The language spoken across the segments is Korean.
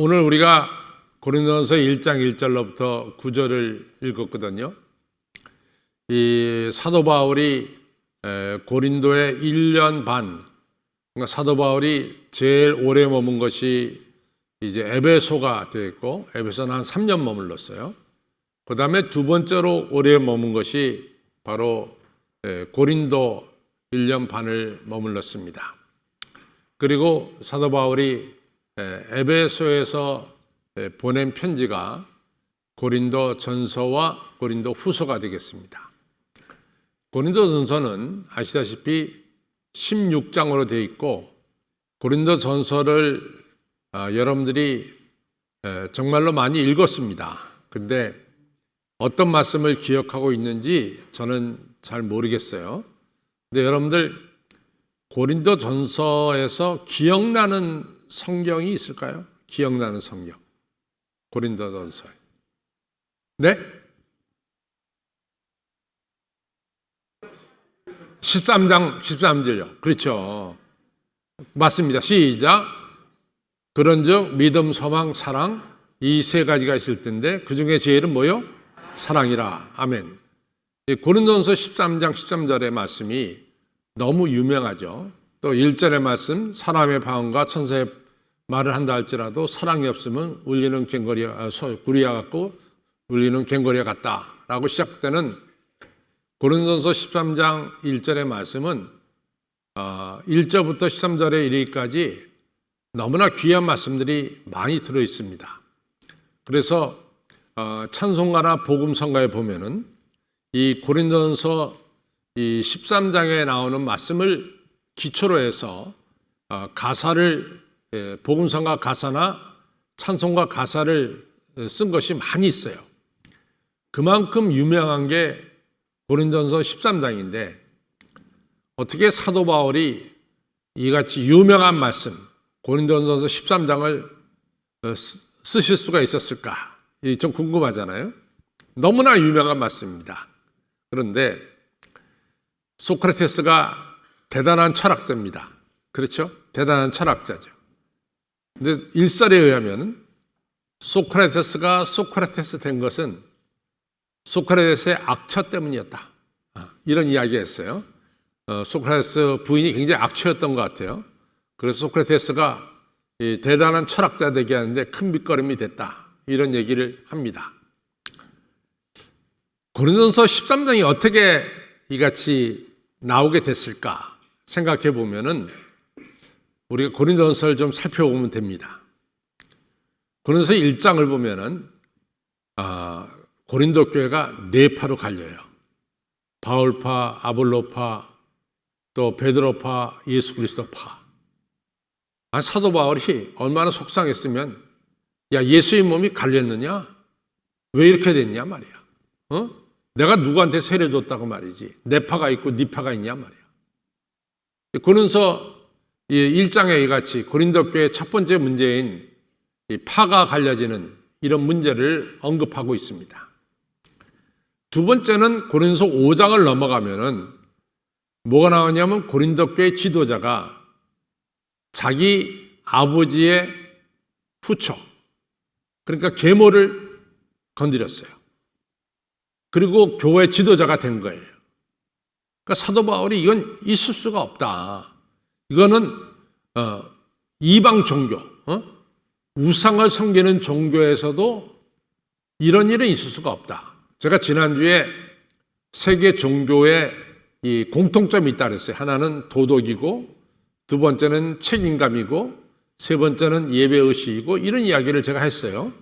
오늘 우리가 고린도전서 1장 1절로부터 9절을 읽었거든요. 이 사도 바울이 고린도에 1년 반, 그러니까 사도 바울이 제일 오래 머문 것이 이제 에베소가 되었고, 에베소는 한 3년 머물렀어요. 그 다음에 두 번째로 오래 머문 것이 바로 고린도 1년 반을 머물렀습니다. 그리고 사도 바울이 에베소에서 보낸 편지가 고린도 전서와 고린도 후서가 되겠습니다. 고린도 전서는 아시다시피 16장으로 되어 있고, 고린도 전서를 여러분들이 정말로 많이 읽었습니다. 근데 어떤 말씀을 기억하고 있는지 저는 잘 모르겠어요. 근데 여러분들 고린도 전서에서 기억나는 성경이 있을까요? 기억나는 성경. 고린도 전서. 네? 13장 13절요. 그렇죠. 맞습니다. 시작. 그런즉 믿음, 소망, 사랑 이 세 가지가 있을 텐데 그 중에 제일은 뭐요? 사랑이라. 아멘. 고린도전서 13장 13절의 말씀이 너무 유명하죠. 또 1절의 말씀, 사람의 방언과 천사의 말을 한다 할지라도 사랑이 없으면 울리는 구리와 같고 울리는 갱거리와 같다라고 시작되는 고린도전서 13장 1절의 말씀은 1절부터 13절에 이르기까지 너무나 귀한 말씀들이 많이 들어 있습니다. 그래서 찬송가나 복음성가에 보면은 이 고린도전서 이 13장에 나오는 말씀을 기초로 해서 가사를 복음성가 가사나 찬송가 가사를 쓴 것이 많이 있어요. 그만큼 유명한 게 고린도전서 13장인데 어떻게 사도 바울이 이같이 유명한 말씀 고린도전서 13장을 쓰실 수가 있었을까? 좀 궁금하잖아요. 너무나 유명한 말씀입니다. 그런데 소크라테스가 대단한 철학자입니다. 그렇죠? 대단한 철학자죠. 근데 일설에 의하면 소크라테스가 소크라테스 된 것은 소크라테스의 악처 때문이었다. 이런 이야기가 있어요. 소크라테스 부인이 굉장히 악처였던 것 같아요. 그래서 소크라테스가 대단한 철학자 되게 하는데 큰 밑거름이 됐다. 이런 얘기를 합니다. 고린도전서 13장이 어떻게 이같이 나오게 됐을까 생각해 보면은 우리가 고린도전서를 좀 살펴보면 됩니다. 고린도서 1장을 보면은 고린도 교회가 네 파로 갈려요. 바울파, 아볼로파, 또 베드로파, 예수 그리스도파. 사도 바울이 얼마나 속상했으면 야, 예수의 몸이 갈렸느냐? 왜 이렇게 됐냐 말이야. 내가 누구한테 세례 줬다고 말이지. 내 파가 있고 네 파가 있냐 말이야. 고린도서 1장에 이같이 고린도 교회의 첫 번째 문제인 파가 갈려지는 이런 문제를 언급하고 있습니다. 두 번째는 고린도서 5장을 넘어가면은 뭐가 나오냐면 고린도 교회 지도자가 자기 아버지의 후처, 그러니까 계모를 건드렸어요. 그리고 교회 지도자가 된 거예요. 그러니까 사도 바울이 이건 있을 수가 없다. 이거는 이방 종교, 우상을 섬기는 종교에서도 이런 일은 있을 수가 없다. 제가 지난주에 세계 종교의 이 공통점이 있다 그랬어요. 하나는 도덕이고, 두 번째는 책임감이고, 세 번째는 예배의식이고, 이런 이야기를 제가 했어요.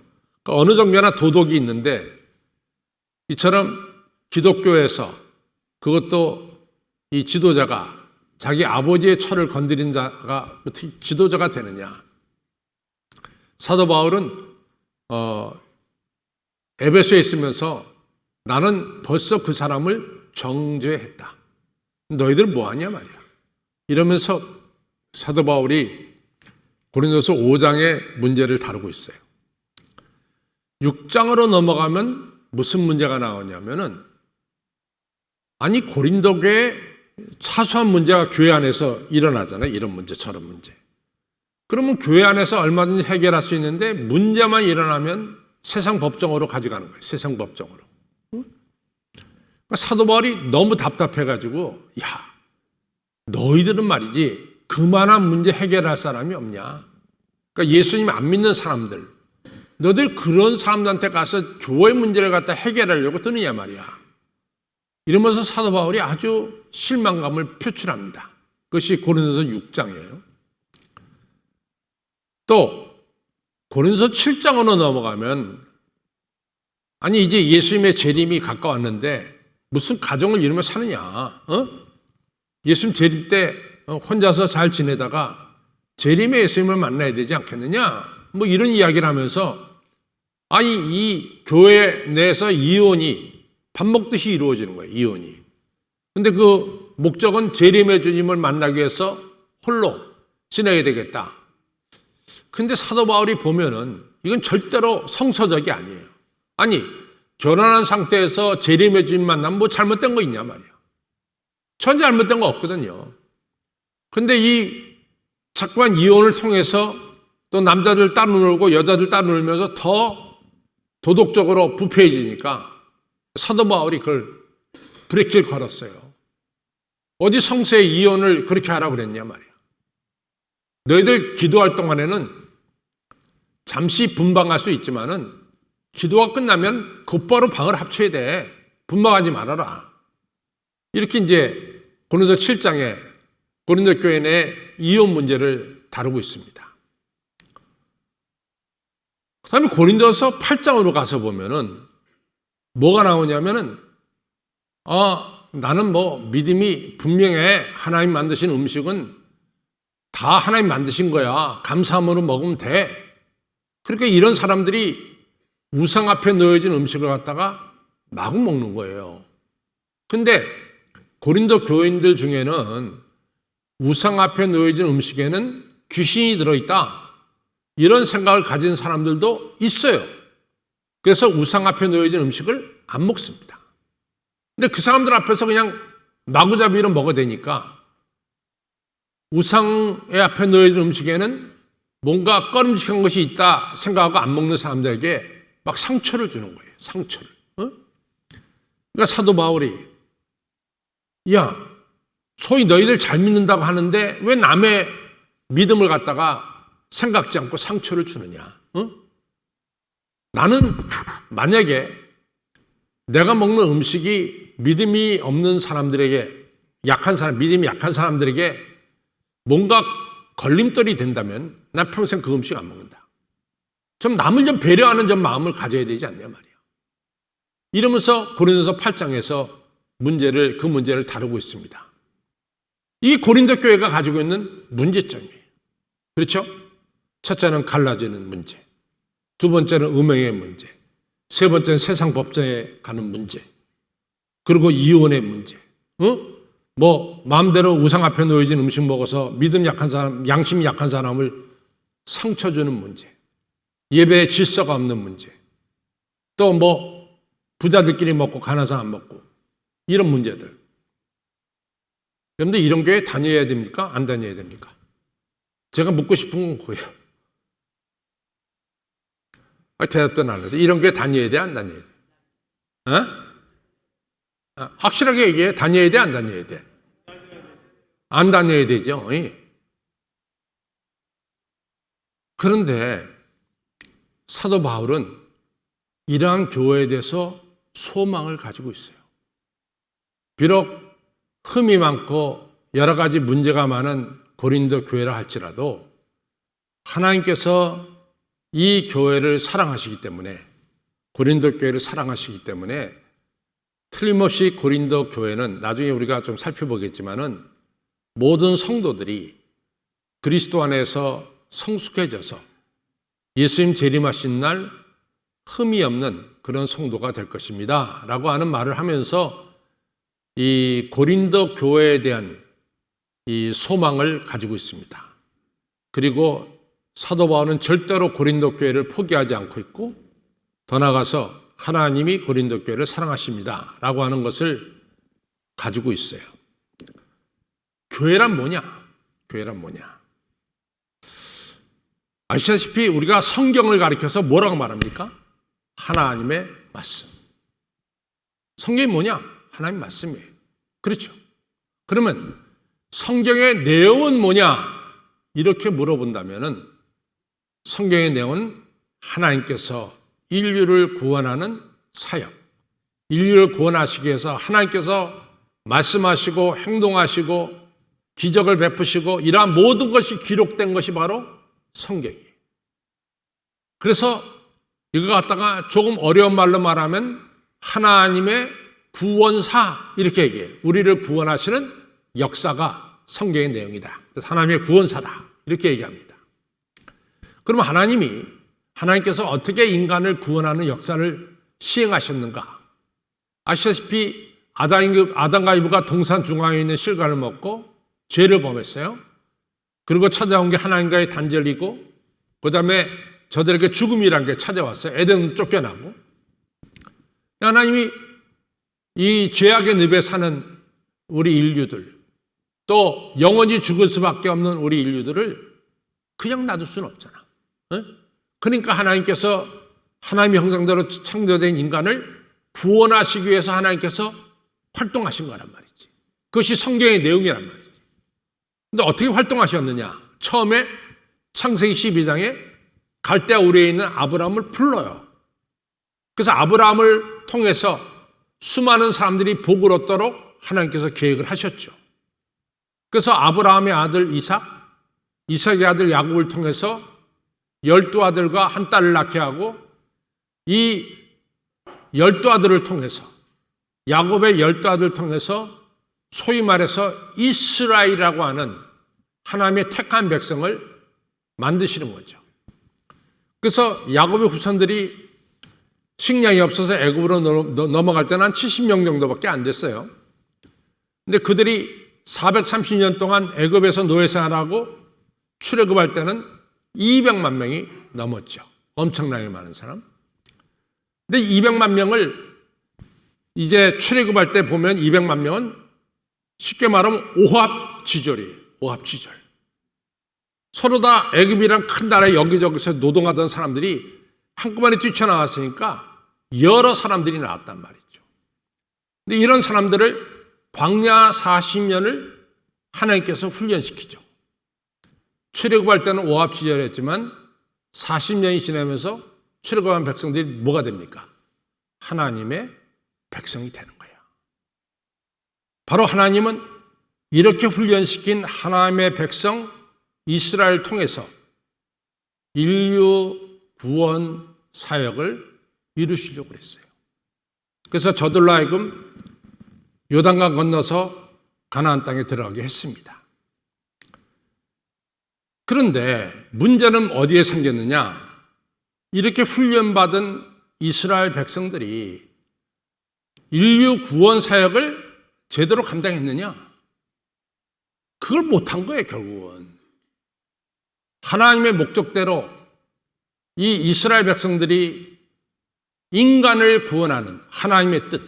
그러니까 어느 종교나 도덕이 있는데 이처럼 기독교에서 그것도 이 지도자가 자기 아버지의 처를 건드린 자가 어떻게 지도자가 되느냐. 사도 바울은 에베소에 있으면서 나는 벌써 그 사람을 정죄했다. 너희들 뭐하냐 말이야. 이러면서 사도 바울이 고린도서 5장의 문제를 다루고 있어요. 6장으로 넘어가면 무슨 문제가 나오냐면은 아니 고린도 교회 사소한 문제가 교회 안에서 일어나잖아요. 이런 문제 저런 문제. 그러면 교회 안에서 얼마든지 해결할 수 있는데 문제만 일어나면 세상 법정으로 가져가는 거예요. 세상 법정으로. 그러니까 사도 바울이 너무 답답해가지고 야, 너희들은 말이지 그만한 문제 해결할 사람이 없냐. 그러니까 예수님 안 믿는 사람들, 너희들 그런 사람들한테 가서 교회 문제를 갖다 해결하려고 드느냐 말이야. 이러면서 사도 바울이 아주 실망감을 표출합니다. 그것이 고린도서 6장이에요. 또 고린도서 7장으로 넘어가면 아니 이제 예수님의 재림이 가까웠는데 무슨 가정을 이루며 사느냐. 예수님 재림 때 혼자서 잘 지내다가 재림의 예수님을 만나야 되지 않겠느냐. 뭐 이런 이야기를 하면서 아니 이 교회 내에서 이혼이 밥 먹듯이 이루어지는 거예요. 이혼이. 근데 그 목적은 재림의 주님을 만나기 위해서 홀로 지내야 되겠다. 근데 사도 바울이 보면은 이건 절대로 성서적이 아니에요. 아니 결혼한 상태에서 재림의 주님 만나면 뭐 잘못된 거 있냐 말이야. 전혀 잘못된 거 없거든요. 근데 이 자꾸만 이혼을 통해서 또 남자들 따로 놀고 여자들 따로 놀면서 더 도덕적으로 부패해지니까 사도 바울이 그걸 브레이크를 걸었어요. 어디 성서에 이혼을 그렇게 하라고 그랬냐 말이야. 너희들 기도할 동안에는 잠시 분방할 수 있지만은 기도가 끝나면 곧바로 방을 합쳐야 돼. 분방하지 말아라. 이렇게 이제 고린도 7장에 고린도 교회 내 이혼 문제를 다루고 있습니다. 그 다음에 고린도서 8장으로 가서 보면은 뭐가 나오냐면은 나는 뭐 믿음이 분명해. 하나님 만드신 음식은 다 하나님 만드신 거야. 감사함으로 먹으면 돼. 그러니까 이런 사람들이 우상 앞에 놓여진 음식을 갖다가 마구 먹는 거예요. 근데 고린도 교인들 중에는 우상 앞에 놓여진 음식에는 귀신이 들어있다. 이런 생각을 가진 사람들도 있어요. 그래서 우상 앞에 놓여진 음식을 안 먹습니다. 근데 그 사람들 앞에서 그냥 마구잡이로 먹어대니까 우상의 앞에 놓여진 음식에는 뭔가 꺼림직한 것이 있다 생각하고 안 먹는 사람들에게 막 상처를 주는 거예요. 상처를. 그러니까 사도 바울이 야, 소위 너희들 잘 믿는다고 하는데 왜 남의 믿음을 갖다가 생각지 않고 상처를 주느냐. 나는 만약에 내가 먹는 음식이 믿음이 없는 사람들에게 약한 사람, 믿음이 약한 사람들에게 뭔가 걸림돌이 된다면 난 평생 그 음식 안 먹는다. 좀 남을 좀 배려하는 좀 마음을 가져야 되지 않냐 말이야. 이러면서 고린도서 8장에서 그 문제를 다루고 있습니다. 이 고린도 교회가 가지고 있는 문제점이에요. 그렇죠? 첫째는 갈라지는 문제, 두 번째는 음행의 문제, 세 번째는 세상 법정에 가는 문제, 그리고 이혼의 문제. 뭐 마음대로 우상 앞에 놓여진 음식 먹어서 믿음 약한 사람, 양심이 약한 사람을 상처 주는 문제, 예배에 질서가 없는 문제, 또 뭐 부자들끼리 먹고 가난한 사람 안 먹고 이런 문제들. 그런데 이런 교회 다녀야 됩니까? 안 다녀야 됩니까? 제가 묻고 싶은 건 그거예요. 대답도 안 해서 이런 교회 다녀야 돼? 안 다녀야 돼? 확실하게 얘기해. 다녀야 돼? 안 다녀야 돼? 안 다녀야 되죠. 그런데 사도 바울은 이러한 교회에 대해서 소망을 가지고 있어요. 비록 흠이 많고 여러 가지 문제가 많은 고린도 교회라 할지라도 하나님께서 이 교회를 사랑하시기 때문에, 고린도 교회를 사랑하시기 때문에 틀림없이 고린도 교회는 나중에 우리가 좀 살펴보겠지만은 모든 성도들이 그리스도 안에서 성숙해져서 예수님 재림하신 날 흠이 없는 그런 성도가 될 것입니다 라고 하는 말을 하면서 이 고린도 교회에 대한 이 소망을 가지고 있습니다. 그리고 사도 바울은 절대로 고린도 교회를 포기하지 않고 있고 더 나아가서 하나님이 고린도 교회를 사랑하십니다 라고 하는 것을 가지고 있어요. 교회란 뭐냐? 교회란 뭐냐? 아시다시피 우리가 성경을 가리켜서 뭐라고 말합니까? 하나님의 말씀. 성경이 뭐냐? 하나님의 말씀이에요. 그렇죠. 그러면 성경의 내용은 뭐냐? 이렇게 물어본다면은 성경의 내용은 하나님께서 인류를 구원하는 사역, 인류를 구원하시기 위해서 하나님께서 말씀하시고 행동하시고 기적을 베푸시고 이러한 모든 것이 기록된 것이 바로 성경이에요. 그래서 이거 갖다가 조금 어려운 말로 말하면 하나님의 구원사 이렇게 얘기해요. 우리를 구원하시는 역사가 성경의 내용이다. 그래서 하나님의 구원사다 이렇게 얘기합니다. 그러면 하나님께서 어떻게 인간을 구원하는 역사를 시행하셨는가? 아시다시피 아담과 이브가 동산 중앙에 있는 실과를 먹고 죄를 범했어요. 그리고 찾아온 게 하나님과의 단절이고 그 다음에 저들에게 죽음이란 게 찾아왔어요. 에덴은 쫓겨나고. 하나님이 이 죄악의 늪에 사는 우리 인류들 또 영원히 죽을 수밖에 없는 우리 인류들을 그냥 놔둘 수는 없잖아. 그러니까 하나님께서 하나님의 형상대로 창조된 인간을 구원하시기 위해서 하나님께서 활동하신 거란 말이지. 그것이 성경의 내용이란 말이지. 근데 어떻게 활동하셨느냐? 처음에 창세기 12장에 갈대아 우리에 있는 아브라함을 불러요. 그래서 아브라함을 통해서 수많은 사람들이 복을 얻도록 하나님께서 계획을 하셨죠. 그래서 아브라함의 아들 이삭의 아들 야곱을 통해서 12아들과 한 딸을 낳게 하고 이 12아들을 통해서 야곱의 12아들을 통해서 소위 말해서 이스라엘이라고 하는 하나님의 택한 백성을 만드시는 거죠. 그래서 야곱의 후손들이 식량이 없어서 애굽으로 넘어갈 때는 한 70명 정도밖에 안 됐어요. 근데 그들이 430년 동안 애굽에서 노예 생활하고 출애굽할 때는 200만 명이 넘었죠. 엄청나게 많은 사람. 근데 200만 명을 이제 출애굽할 때 보면 200만 명은 쉽게 말하면 오합지졸이에요. 오합지졸. 서로 다 애굽이란 큰 나라에 여기저기서 노동하던 사람들이 한꺼번에 뛰쳐나왔으니까 여러 사람들이 나왔단 말이죠. 근데 이런 사람들을 광야 40년을 하나님께서 훈련시키죠. 출애굽할 때는 오합지졸했지만 40년이 지나면서 출애굽한 백성들이 뭐가 됩니까? 하나님의 백성이 되는 거예요. 바로 하나님은 이렇게 훈련시킨 하나님의 백성 이스라엘을 통해서 인류 구원 사역을 이루시려고 그랬어요. 그래서 저들로 하여금 요단강 건너서 가나안 땅에 들어가게 했습니다. 그런데 문제는 어디에 생겼느냐? 이렇게 훈련받은 이스라엘 백성들이 인류 구원 사역을 제대로 감당했느냐? 그걸 못한 거예요, 결국은. 하나님의 목적대로 이 이스라엘 백성들이 인간을 구원하는 하나님의 뜻,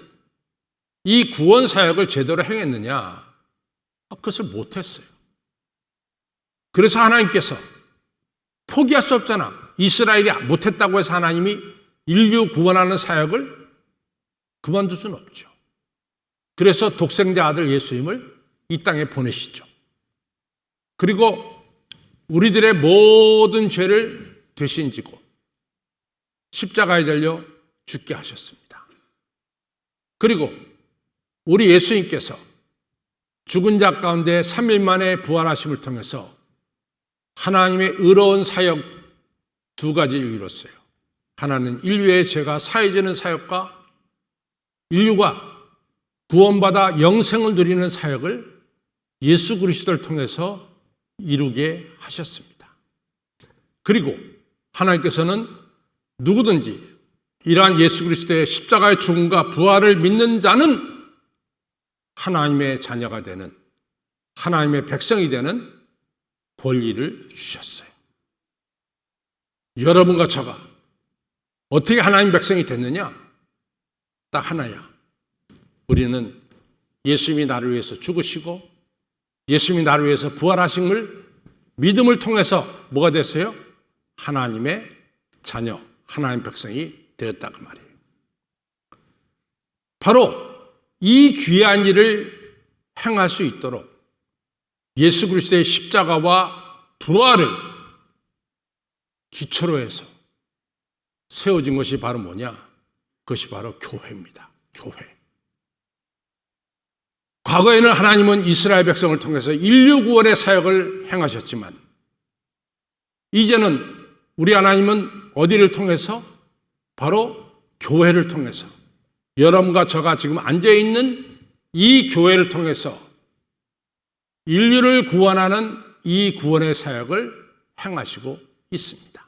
이 구원 사역을 제대로 행했느냐? 그것을 못했어요. 그래서 하나님께서 포기할 수 없잖아. 이스라엘이 못했다고 해서 하나님이 인류 구원하는 사역을 그만둘 수는 없죠. 그래서 독생자 아들 예수님을 이 땅에 보내시죠. 그리고 우리들의 모든 죄를 대신 지고 십자가에 달려 죽게 하셨습니다. 그리고 우리 예수님께서 죽은 자 가운데 3일 만에 부활하심을 통해서 하나님의 의로운 사역 두 가지를 이뤘어요. 하나는 인류의 죄가 사해지는 사역과 인류가 구원받아 영생을 누리는 사역을 예수 그리스도를 통해서 이루게 하셨습니다. 그리고 하나님께서는 누구든지 이러한 예수 그리스도의 십자가의 죽음과 부활을 믿는 자는 하나님의 자녀가 되는 하나님의 백성이 되는 권리를 주셨어요. 여러분과 저가 어떻게 하나님 백성이 됐느냐? 딱 하나야. 우리는 예수님이 나를 위해서 죽으시고 예수님이 나를 위해서 부활하심을 믿음을 통해서 뭐가 됐어요? 하나님의 자녀, 하나님의 백성이 되었다 그 말이에요. 바로 이 귀한 일을 행할 수 있도록 예수 그리스도의 십자가와 부활을 기초로 해서 세워진 것이 바로 뭐냐? 그것이 바로 교회입니다. 교회. 과거에는 하나님은 이스라엘 백성을 통해서 인류 구원의 사역을 행하셨지만 이제는 우리 하나님은 어디를 통해서? 바로 교회를 통해서 여러분과 저가 지금 앉아있는 이 교회를 통해서 인류를 구원하는 이 구원의 사역을 행하시고 있습니다.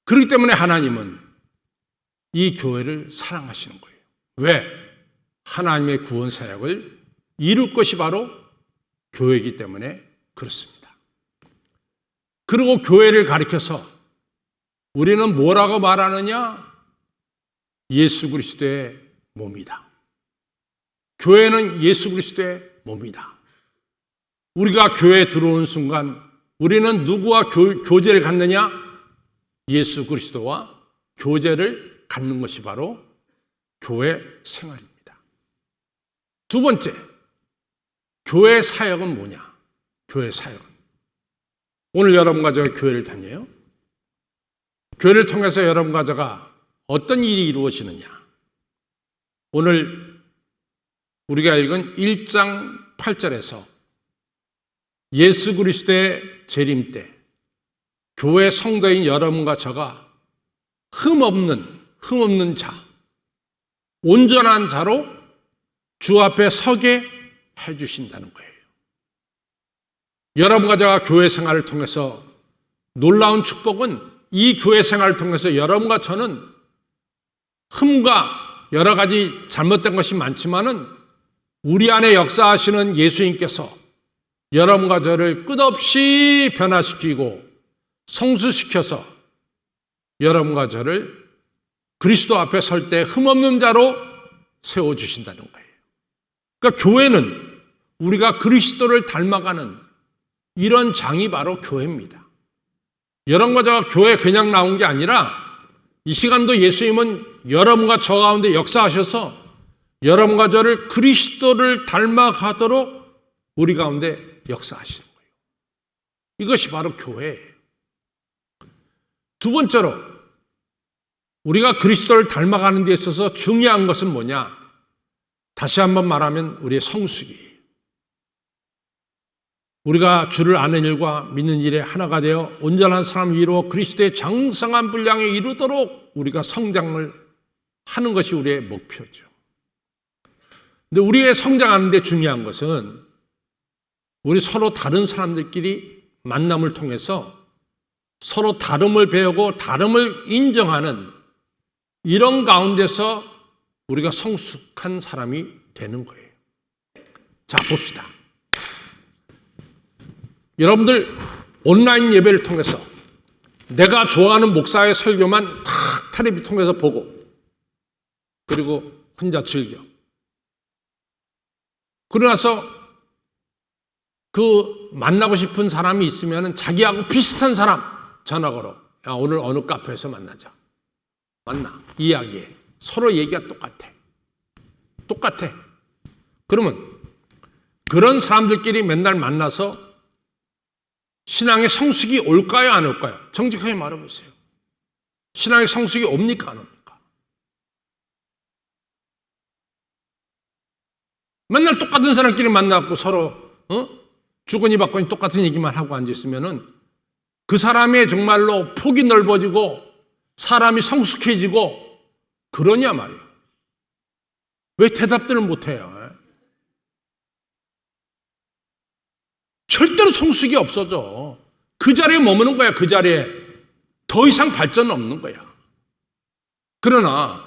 그렇기 때문에 하나님은 이 교회를 사랑하시는 거예요. 왜? 하나님의 구원 사역을 이룰 것이 바로 교회이기 때문에 그렇습니다. 그리고 교회를 가리켜서 우리는 뭐라고 말하느냐? 예수 그리스도의 몸이다. 교회는 예수 그리스도의 몸이다. 우리가 교회에 들어오는 순간 우리는 누구와 교제를 갖느냐? 예수 그리스도와 교제를 갖는 것이 바로 교회 생활입니다. 두 번째, 교회 사역은 뭐냐? 교회 사역은. 오늘 여러분과 제가 교회를 다녀요. 교회를 통해서 여러분과 제가 어떤 일이 이루어지느냐? 오늘 우리가 읽은 1장 8절에서 예수 그리스도의 재림 때 교회 성도인 여러분과 저가 흠없는 자, 온전한 자로 주 앞에 서게 해주신다는 거예요. 여러분과 제가 교회 생활을 통해서 놀라운 축복은 이 교회 생활을 통해서 여러분과 저는 흠과 여러 가지 잘못된 것이 많지만은 우리 안에 역사하시는 예수님께서 여러분과 저를 끝없이 변화시키고 성수시켜서 여러분과 저를 그리스도 앞에 설 때 흠없는 자로 세워주신다는 거예요. 그러니까 교회는 우리가 그리스도를 닮아가는 이런 장이 바로 교회입니다. 여러분과 저가 교회 그냥 나온 게 아니라 이 시간도 예수님은 여러분과 저 가운데 역사하셔서 여러분과 저를 그리스도를 닮아가도록 우리 가운데 역사하시는 거예요. 이것이 바로 교회예요. 두 번째로 우리가 그리스도를 닮아가는 데 있어서 중요한 것은 뭐냐? 다시 한번 말하면 우리의 성숙이. 우리가 주를 아는 일과 믿는 일에 하나가 되어 온전한 사람 위로 그리스도의 장성한 분량에 이르도록 우리가 성장을 하는 것이 우리의 목표죠. 근데 우리의 성장하는 데 중요한 것은 우리 서로 다른 사람들끼리 만남을 통해서 서로 다름을 배우고 다름을 인정하는 이런 가운데서 우리가 성숙한 사람이 되는 거예요. 자, 봅시다. 여러분들 온라인 예배를 통해서 내가 좋아하는 목사의 설교만 탁 텔레비 통해서 보고 그리고 혼자 즐겨. 그러고 나서 그 만나고 싶은 사람이 있으면 자기하고 비슷한 사람 전화 걸어. 야, 오늘 어느 카페에서 만나자. 만나. 이야기해. 서로 얘기가 똑같아. 그러면 그런 사람들끼리 맨날 만나서 신앙의 성숙이 올까요, 안 올까요? 정직하게 말해보세요. 신앙의 성숙이 옵니까, 안 옵니까? 맨날 똑같은 사람끼리 만나고 서로 주거니 받거니 똑같은 얘기만 하고 앉아있으면은 그 사람의 정말로 폭이 넓어지고 사람이 성숙해지고 그러냐 말이에요. 왜 대답들을 못해요? 절대로 성숙이 없어져. 그 자리에 머무는 거야. 그 자리에. 더 이상 발전은 없는 거야. 그러나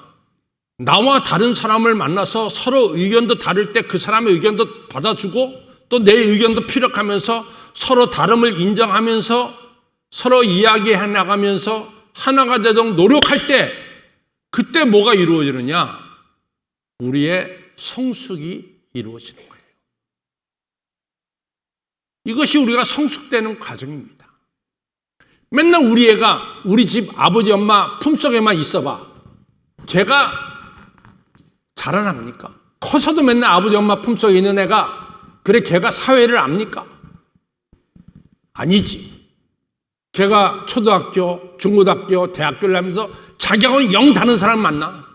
나와 다른 사람을 만나서 서로 의견도 다를 때 그 사람의 의견도 받아주고 또 내 의견도 피력하면서 서로 다름을 인정하면서 서로 이야기해 나가면서 하나가 되도록 노력할 때 그때 뭐가 이루어지느냐? 우리의 성숙이 이루어지는 거예요. 이것이 우리가 성숙되는 과정입니다. 맨날 우리 애가 우리 집 아버지 엄마 품속에만 있어봐. 걔가 자라납니까? 커서도 맨날 아버지 엄마 품속에 있는 애가 그래 걔가 사회를 압니까? 아니지. 걔가 초등학교, 중고등학교, 대학교를 하면서 자기하고는 영 다른 사람 만나.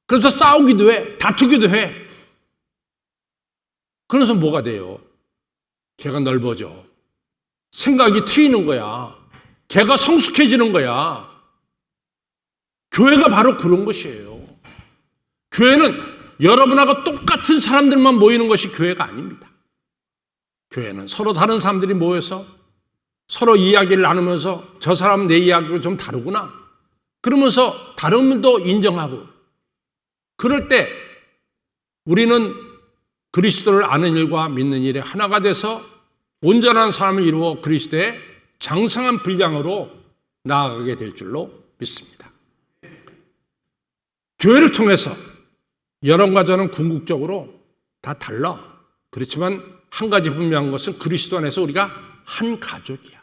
그래서 싸우기도 해. 다투기도 해. 그래서 뭐가 돼요? 걔가 넓어져. 생각이 트이는 거야. 걔가 성숙해지는 거야. 교회가 바로 그런 것이에요. 교회는 여러분하고 똑같은 사람들만 모이는 것이 교회가 아닙니다. 교회는 서로 다른 사람들이 모여서 서로 이야기를 나누면서 저 사람은 내 이야기가 좀 다르구나. 그러면서 다름도 인정하고 그럴 때 우리는 그리스도를 아는 일과 믿는 일에 하나가 돼서 온전한 사람을 이루어 그리스도의 장성한 분량으로 나아가게 될 줄로 믿습니다. 교회를 통해서 여러분과 저는 궁극적으로 다 달라. 그렇지만 한 가지 분명한 것은 그리스도 안에서 우리가 한 가족이야.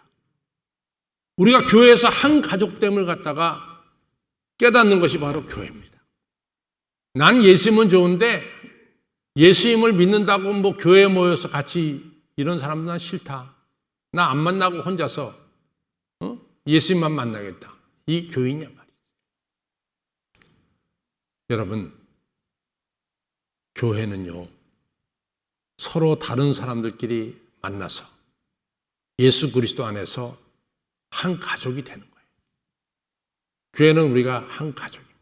우리가 교회에서 한 가족됨을 갖다가 깨닫는 것이 바로 교회입니다. 난 예수님은 좋은데 예수님을 믿는다고 뭐 교회에 모여서 같이 이런 사람은 난 싫다. 나 안 만나고 혼자서 예수님만 만나겠다. 이 교회냐 말이지. 여러분, 교회는요 서로 다른 사람들끼리 만나서 예수 그리스도 안에서 한 가족이 되는 거예요. 교회는 우리가 한 가족입니다.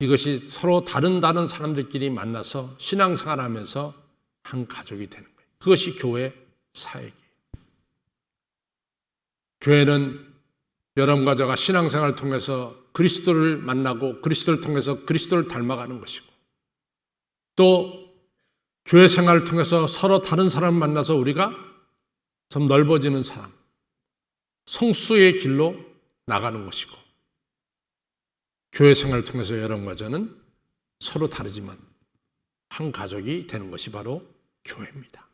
이것이 서로 다른 사람들끼리 만나서 신앙생활하면서 한 가족이 되는 거예요. 그것이 교회 사역이에요. 교회는 여러분과 저가 신앙생활을 통해서 그리스도를 만나고 그리스도를 통해서 그리스도를 닮아가는 것이고 또 교회 생활을 통해서 서로 다른 사람을 만나서 우리가 좀 넓어지는 사람, 성수의 길로 나가는 것이고 교회 생활을 통해서 여러분과 저는 서로 다르지만 한 가족이 되는 것이 바로 교회입니다.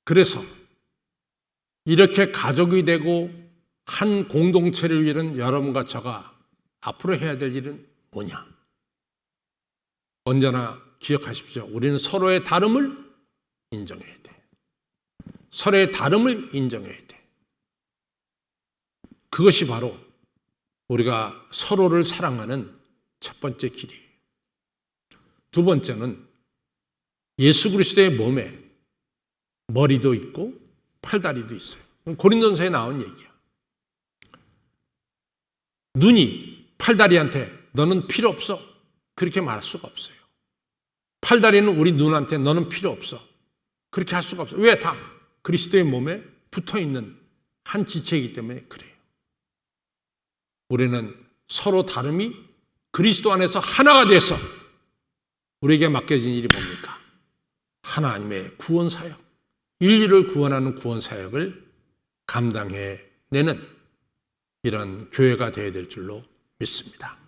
그래서 이렇게 가족이 되고 한 공동체를 위한 여러분과 저가 앞으로 해야 될 일은 뭐냐? 언제나 기억하십시오. 우리는 서로의 다름을 인정해야 돼. 서로의 다름을 인정해야 돼. 그것이 바로 우리가 서로를 사랑하는 첫 번째 길이에요. 두 번째는 예수 그리스도의 몸에 머리도 있고 팔다리도 있어요. 고린도전서에 나온 얘기야. 눈이 팔다리한테 너는 필요 없어. 그렇게 말할 수가 없어요. 팔다리는 우리 눈한테 너는 필요 없어. 그렇게 할 수가 없어요. 왜? 다 그리스도의 몸에 붙어있는 한 지체이기 때문에 그래요. 우리는 서로 다름이 그리스도 안에서 하나가 돼서 우리에게 맡겨진 일이 뭡니까? 하나님의 구원 사역, 인류를 구원하는 구원 사역을 감당해내는 이런 교회가 되어야 될 줄로 믿습니다.